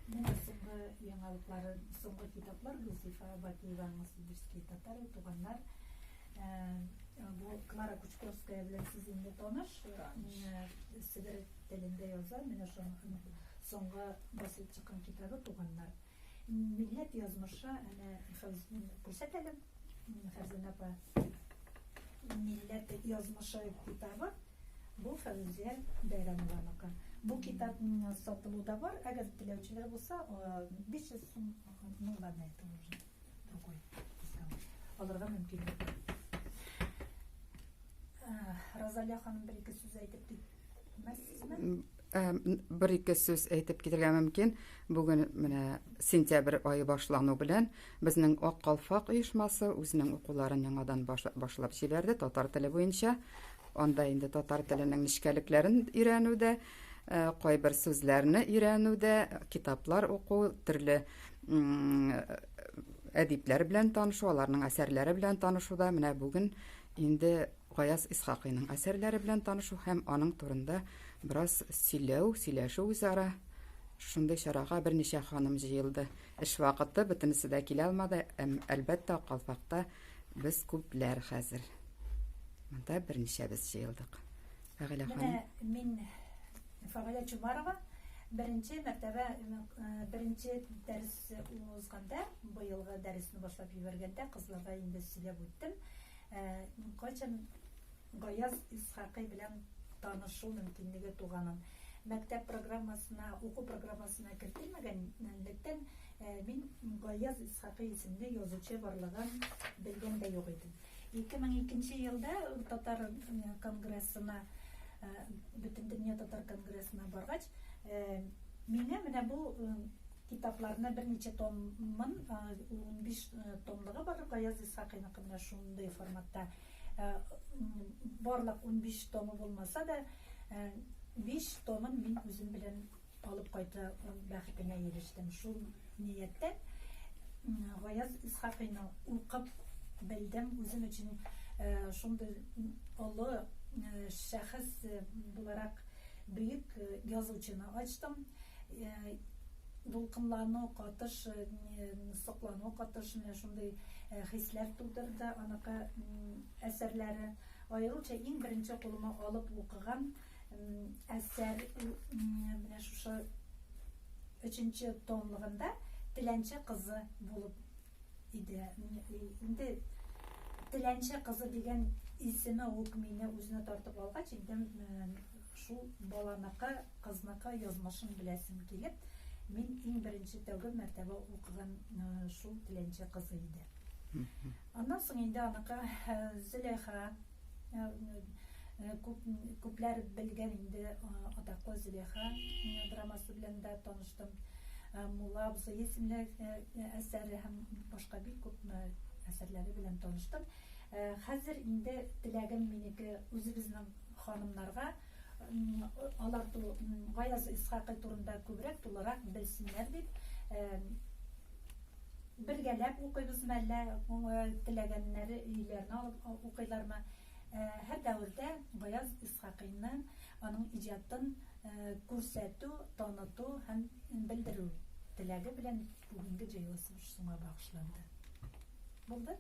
Менә соңгы яңалыклары, соңгы китаплар Гөлзифа Бакиеваның Сибирский татары туганнар. Бу Клара Кучковская белән сез инде таныш. Сибир телендә яза. Менә шуның соңгы басылып чыккан китабы туганнар. Милләт язмышы, әнә күрсәтәлем. Фәрзәнә апа. Милләт язмышы китабы. Бу Фәүзия Бәйрәмованыкы. Бу китап сатылуда бар. Әгәр теләүчеләр булса, 500 сум ладно, это уже другой. Алырга мөмкин. Розалия ханым бер-ике сүз әйтеп китмәссезме? Бер-ике сүз әйтеп китәргә мөмкин. Бүген менә сентябрь айы башлану белән безнең Ак Калфак оешмасы үзенең укуларын яңадан башлап җибәрде татар теле буенча. Анда инде татар теленең нечкәлекләрен өйрәнүдә, кайбер сүзләрне өйрәнүдә, китаплар уку, төрле әдипләр белән танышу, аларның әсәрләре белән танышуда менә бүген инде Гаяз Исхакыйның әсәрләре белән танышу һәм аның турында бераз сөйләшү үзара. Шундый чарага берничә ханым җыелды. Эш вакыты бөтенесе дә килә алмады, әлбәттә Калфакта без күпләр хәзер. Монда берничә без җыелдык. Фәгыйлә ханым. Мин Фәгыйлә Чумарова беренче мәртәбә беренче дәрес узганда, быелгы дәресне башлап җибәргәндә кызларга инде сөйләп үттем. Кайчан Гаяз Исхакый белән танышу мөмкинлеге туганын. Мәктәп программасына, уку программасына кертелмәгәнлектән мин Гаяз Исхакый исемле язучы барлыгын белгән дә юк идем. 2002 елда татар конгрессына, бөтен дөнья татар конгрессына баргач, миңа менә бу китапларны берничә томын, 15 томлыгы бар Гаяз Исхакыйныкы менә шундый форматта. Барлык 15 томы булмаса да, 5 томын мин үзем белән алып кайта бәхетенә ирештем. Шул нияттә Гаяз Исхакыйны укып белдем, үзем өчен шундый олы шәхес буларак бөек язучыны ачтым. Дулкынлану, катыш, соклану, катыш шундый хисләр тудырды аныкы әсәрләре. Аеруча иң беренче кулыма алып укыган әсәр менә шушы 3нче томлыгында Теләнче кызы булып иде. Инде Теләнче кызы дигән исеме ук мине үзенә тартып алгач, инде шул баланыкы, кызныкы язмышын беләсем килеп, мин иң беренче тәүге мәртәбә укыган шул Теләнче кызы иде. Аннан соң инде аныкы Зөләйха, күпләр белгән инде атаклы Зөләйха драмасы белән дә таныштым. Мулла абзый исемле әсәре һәм башка бик күп әсәрләре белән таныштым. Хәзер инде теләгем минеке үзебезнең ханымнарга алар Гаяз Исхакый турында күбрәк тулырак белсеннәр дип, бергәләп укыйбызмы әллә теләгәннәре өйләренә алып укыйлармы? Һәр дәврдә Гаяз Исхакыйны, аның иҗатын күрсәтү, таныту һәм белдерү теләге белән бүгенге җыелышыбыз шуңа багышланды. Булды?